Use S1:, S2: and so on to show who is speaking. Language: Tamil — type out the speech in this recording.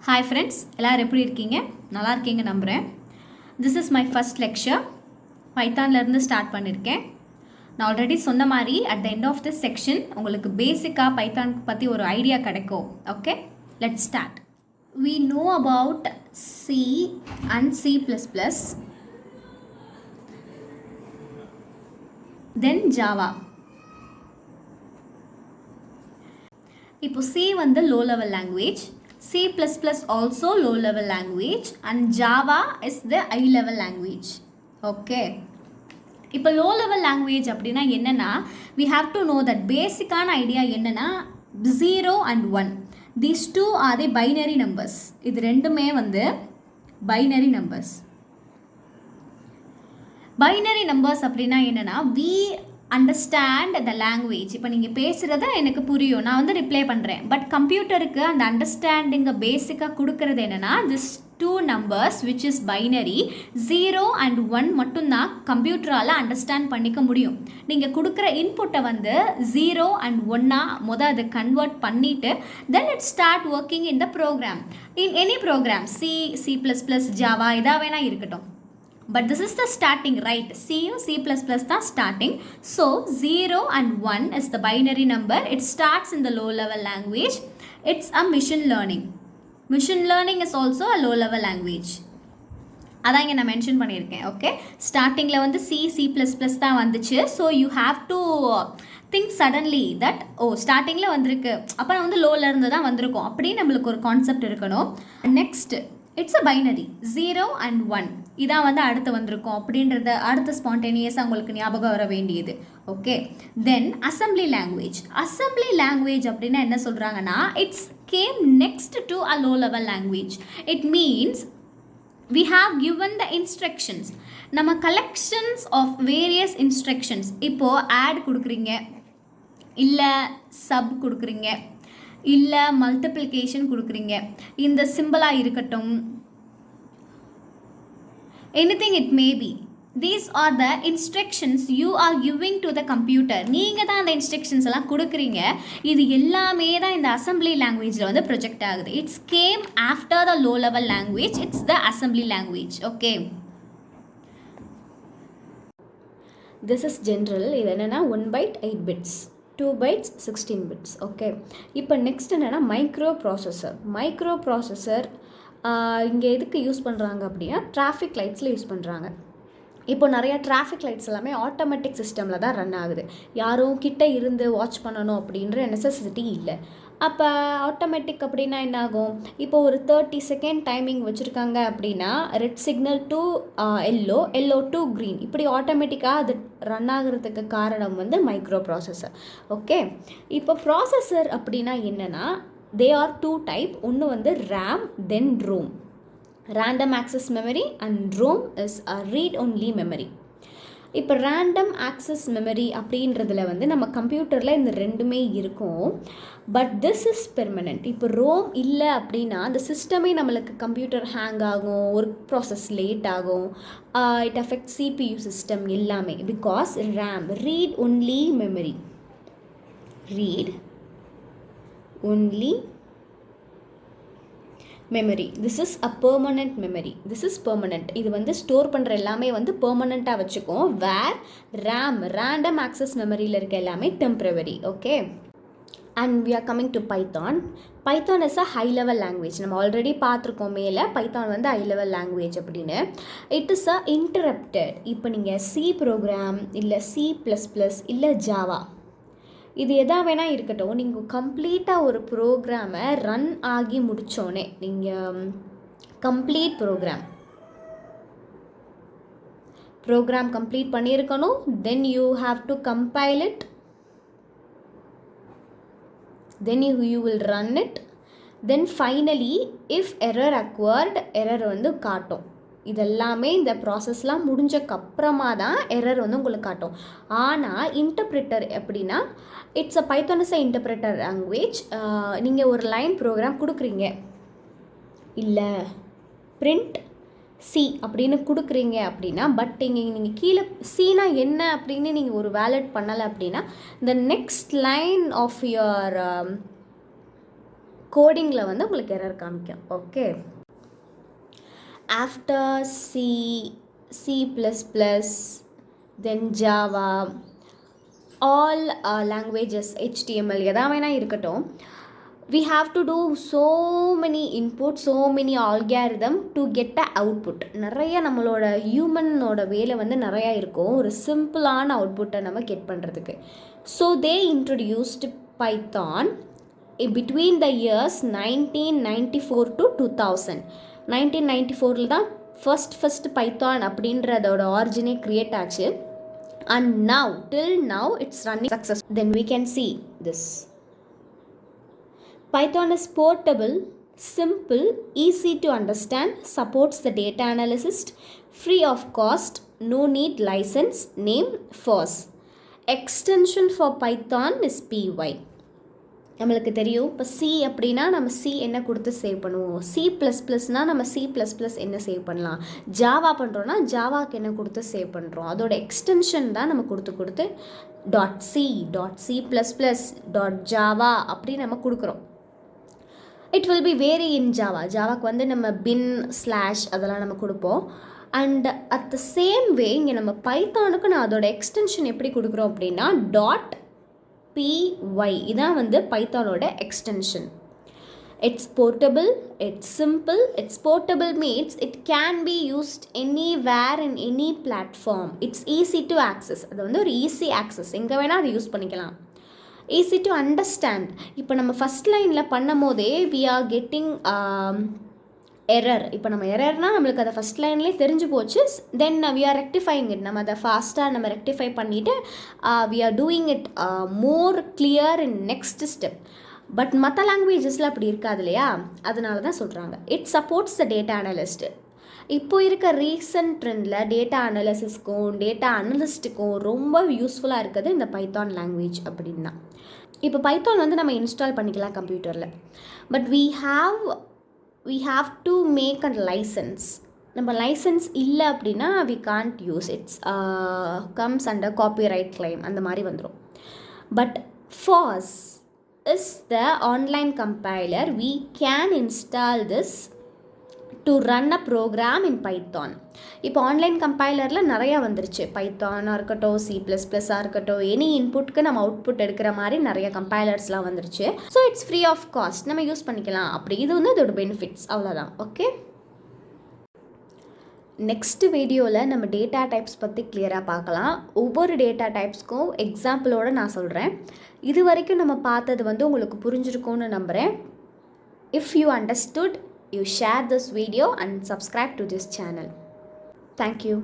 S1: ஹாய் ஃப்ரெண்ட்ஸ், எல்லோரும் எப்படி இருக்கீங்க? நல்லா இருக்கீங்க நம்புகிறேன். This is my first lecture. பைத்தான்லேருந்து ஸ்டார்ட் பண்ணியிருக்கேன். நான் ஆல்ரெடி சொன்ன மாதிரி at the end of this section உங்களுக்கு பேசிக்காக பைத்தான் பற்றி ஒரு ஐடியா கிடைக்கும். Okay, let's start. We know about C and C++, then Java. இப்போ C வந்து low level language, C++ also low level language and Java is the high level language. Okay. இப்போ low level language அப்படின்னா என்னன்னா, we have to know that பேசிக்கான ஐடியா என்னன்னா 0 and 1. These two are the binary numbers. இது ரெண்டுமே வந்து binary numbers. Binary numbers அப்படின்னா என்னன்னா, we understand the language. இப்போ நீங்கள் பேசுகிறத எனக்கு புரியும், நான் வந்து ரிப்ளை பண்ணுறேன். பட் கம்ப்யூட்டருக்கு அந்த அண்டர்ஸ்டாண்டிங்கை பேசிக்காக கொடுக்கறது என்னென்னா, this two numbers which is binary 0 and 1 மட்டும்தான் கம்ப்யூட்டரால் அண்டர்ஸ்டாண்ட் பண்ணிக்க முடியும். நீங்கள் கொடுக்குற இன்புட்டை வந்து 0 and 1 அதை கன்வெர்ட் பண்ணிவிட்டு then it start working in the program. In any program, C++, Java எதா வேணால் இருக்கட்டும். But this is the starting, right? C தான் starting. So 0 and 1 is the binary number. It starts in the low level language. It's a machine learning. Machine learning is also a low level language. அதான் இங்கே நான் மென்ஷன் பண்ணியிருக்கேன். ஓகே, ஸ்டார்டிங்கில் வந்து C++ தான் வந்துச்சு. So you have to think suddenly that ஸ்டார்டிங்கில் வந்திருக்கு, அப்போ நான் வந்து லோவில் இருந்து தான் வந்திருக்கோம் அப்படின்னு நம்மளுக்கு ஒரு கான்செப்ட் இருக்கணும். Next, it's a binary 0 and 1 இதான் வந்து அடுத்து வந்திருக்கும் அப்படின்றத அடுத்த ஸ்பான்டேனியஸாக உங்களுக்கு ஞாபகம் வர வேண்டியது. ஓகே, தென் அசம்பிளி லாங்குவேஜ் அப்படின்னா என்ன சொல்கிறாங்கன்னா, it's game next to a low level language. It means we have given the instructions. நம்ம collections of various instructions. இப்போது add கொடுக்குறீங்க, இல்லை sub கொடுக்குறீங்க, இல்லை மல்டிப்ளிகேஷன் கொடுக்குறீங்க, இந்த சிம்பிளாக இருக்கட்டும், anything it may be. These are the instructions you are giving to the computer. நீங்கள் தான் அந்த இன்ஸ்ட்ரக்ஷன்ஸ் எல்லாம் கொடுக்குறீங்க. இது எல்லாமே தான் இந்த அசம்பிளி லாங்குவேஜில் வந்து ப்ரொஜெக்ட் ஆகுது. It's game after the low level language. It's the assembly language. Okay, this is general. இது என்னென்னா 1 byte 8 bits, 2 bytes 16 bits. Okay, இப்போ நெக்ஸ்ட் என்னென்னா மைக்ரோ ப்ராசஸர். இங்கே எதுக்கு யூஸ் பண்ணுறாங்க அப்படின்னா, டிராஃபிக் லைட்ஸில் யூஸ் பண்ணுறாங்க. இப்போ நிறையா டிராஃபிக் லைட்ஸ் எல்லாமே ஆட்டோமேட்டிக் சிஸ்டமில் தான் ரன் ஆகுது. யாரும் கிட்டே இருந்து வாட்ச் பண்ணணும் அப்படின்ற நெசசிட்டி இல்லை. அப்போ ஆட்டோமேட்டிக் அப்படின்னா என்ன ஆகும், இப்போ ஒரு 30 செகண்ட் டைமிங் வச்சுருக்காங்க அப்படின்னா, red signal to yellow to green, இப்படி ஆட்டோமேட்டிக்காக அது ரன் ஆகிறதுக்கு காரணம் வந்து மைக்ரோ ப்ராசஸர். ஓகே, இப்போ ப்ராசஸர் அப்படின்னா என்னென்னா, they are 2 type. ஒன்று வந்து RAM, then ROM. Random access memory and ROM is a read only memory. இப்போ ரேண்டம் ஆக்சஸ் மெமரி அப்படின்றதுல வந்து நம்ம கம்ப்யூட்டரில் இந்த ரெண்டுமே இருக்கும். But this is permanent. இப்போ ரோம் இல்லை அப்படின்னா அந்த சிஸ்டமே நம்மளுக்கு கம்ப்யூட்டர் ஹேங் ஆகும், ஒர்க் ப்ராசஸ் லேட் ஆகும், இட் அஃபெக்ட் CPU சிஸ்டம் எல்லாமே. Because RAM, read only memory, read only memory. This is a permanent memory. This is permanent. இது வந்து ஸ்டோர் பண்ணுற எல்லாமே வந்து பெர்மனண்ட்டாக வச்சுக்கும். வேர் RAM, random access மெமரியில் இருக்க எல்லாமே temporary. Okay, and we are coming to Python. Python is a high level language. நம்ம ஆல்ரெடி பார்த்துருக்கோம் மேலே, Python வந்து high level language அப்படின்னு. It is a interrupted. இப்போ நீங்கள் C ப்ரோக்ராம் இல்லை C++ இல்லை ஜாவா, இது எதா வேணால் இருக்கட்டும், நீங்கள் கம்ப்ளீட்டாக ஒரு ப்ரோக்ராமை ரன் ஆகி முடித்தோடனே, நீங்கள் கம்ப்ளீட் ப்ரோக்ராம் கம்ப்ளீட் பண்ணியிருக்கணும். Then you have to compile it, then you will run it, then finally if error acquired, error வந்து காட்டும். இதெல்லாமே இந்த ப்ராசஸ்லாம் முடிஞ்சக்கப்புறமா தான் எரர் வந்து உங்களுக்கு காட்டும். ஆனால் இன்டர்ப்ரிட்டர் எப்படின்னா, it's a Python is a interpreter language. நீங்கள் ஒரு லைன் ப்ரோக்ராம் கொடுக்குறீங்க, இல்லை பிரிண்ட் சி அப்படின்னு கொடுக்குறீங்க அப்படின்னா, பட் நீங்கள் கீழே சீனா என்ன அப்படின்னு நீங்கள் ஒரு வேலிட் பண்ணலை அப்படின்னா, இந்த நெக்ஸ்ட் லைன் ஆஃப் யுவர்
S2: கோடிங்கில் வந்து உங்களுக்கு எரர் காமிக்கும். ஓகே, ஆஃப்டர் சி, C++, தென் ஜாவா, ஆல் லாங்குவேஜஸ், HTML எதா வேணால் இருக்கட்டும், we have to do so many inputs, so many algorithm to get the output. நிறைய நம்மளோட ஹியூமனோட வேலை வந்து நிறையா இருக்கும் ஒரு சிம்பிளான அவுட்புட்டை நம்ம கெட் பண்ணுறதுக்கு. So they introduced Python between the years 1994 to 2000. 1994 தான் ஃபர்ஸ்ட் பைத்தான் அப்படின்றதோட ஆரிஜினே க்ரியேட் ஆச்சு. And now, till now, it's running successful. Then we can see this. Python is portable, simple, easy to understand, supports the data analyst, free of cost, no need license, name, FOSS. Extension for Python is PY. நம்மளுக்கு தெரியும் இப்போ சி அப்படின்னா நம்ம சி என்ன கொடுத்து சேவ் பண்ணுவோம், C++னால் நம்ம C++ என்ன சேவ் பண்ணலாம், ஜாவா பண்ணுறோன்னா ஜாவாக்கு என்ன கொடுத்து சேவ் பண்ணுறோம், அதோட எக்ஸ்டென்ஷன் தான் நம்ம கொடுத்து .c, .java அப்படி நம்ம கொடுக்குறோம். It will be very in ஜாவாக்கு வந்து நம்ம பின் ஸ்லாஷ் அதெல்லாம் நம்ம கொடுப்போம். And at the same way இங்கே நம்ம பைத்தானுக்கு நான் அதோட எக்ஸ்டென்ஷன் எப்படி கொடுக்குறோம் அப்படின்னா .py இதான் வந்து பைத்தானோட extension. It's portable, it's simple. It's portable means it can be used anywhere in any platform. It's easy to access. அது வந்து ஒரு ஈஸி ஆக்சஸ், எங்கே வேணால் அதை யூஸ் பண்ணிக்கலாம். Easy to understand. இப்போ நம்ம ஃபஸ்ட் லைனில் பண்ணும் போதே வி ஆர் கெட்டிங் எரர். இப்போ நம்ம எரர்னால் நம்மளுக்கு அதை ஃபஸ்ட் லைன்லேயே தெரிஞ்சு போச்சு. Then we are rectifying it. நம்ம அதை ஃபாஸ்ட்டாக நம்ம ரெக்டிஃபை பண்ணிவிட்டு we are doing it more clear in next step. But மற்ற லாங்குவேஜஸில் அப்படி இருக்காது இல்லையா, அதனால தான் சொல்கிறாங்க. It supports the data analyst. இப்போ இருக்க ரீசன்ட் ட்ரெண்டில் டேட்டா அனலிசிஸ்க்கும் டேட்டா அனலிஸ்ட்டுக்கும் ரொம்ப யூஸ்ஃபுல்லாக இருக்குது இந்த பைத்தான் லாங்குவேஜ் அப்படின்னா. இப்போ பைத்தான் வந்து நம்ம இன்ஸ்டால் பண்ணிக்கலாம் கம்ப்யூட்டரில். But we have to make a license. நம்ம லைசன்ஸ் இல்லை அப்படின்னா we can't use it. comes under copyright claim அந்த மாதிரி வந்துடும். But FOSS is the online compiler. We can install this to run a program in Python. இப்போ ஆன்லைன் கம்பைலரில் நிறையா வந்துருச்சு. பைத்தானாக இருக்கட்டும், C++ஆக இருக்கட்டும், எனி இன்புட்க்கு நம்ம அவுட்புட் எடுக்கிற மாதிரி நிறைய கம்பைலர்ஸ்லாம் வந்துருச்சு. So it's free of cost, நம்ம யூஸ் பண்ணிக்கலாம். அப்படி இது வந்து அதோட பெனிஃபிட்ஸ், அவ்வளோதான். ஓகே, நெக்ஸ்ட் வீடியோவில் நம்ம டேட்டா டைப்ஸ் பற்றி கிளியராக பார்க்கலாம். ஒவ்வொரு டேட்டா டைப்ஸ்க்கும் எக்ஸாம்பிளோடு நான் சொல்கிறேன். இது வரைக்கும் நம்ம பார்த்தது வந்து உங்களுக்கு புரிஞ்சிருக்கும்னு நம்புகிறேன். If you understood, you share this video and subscribe to this channel. Thank you.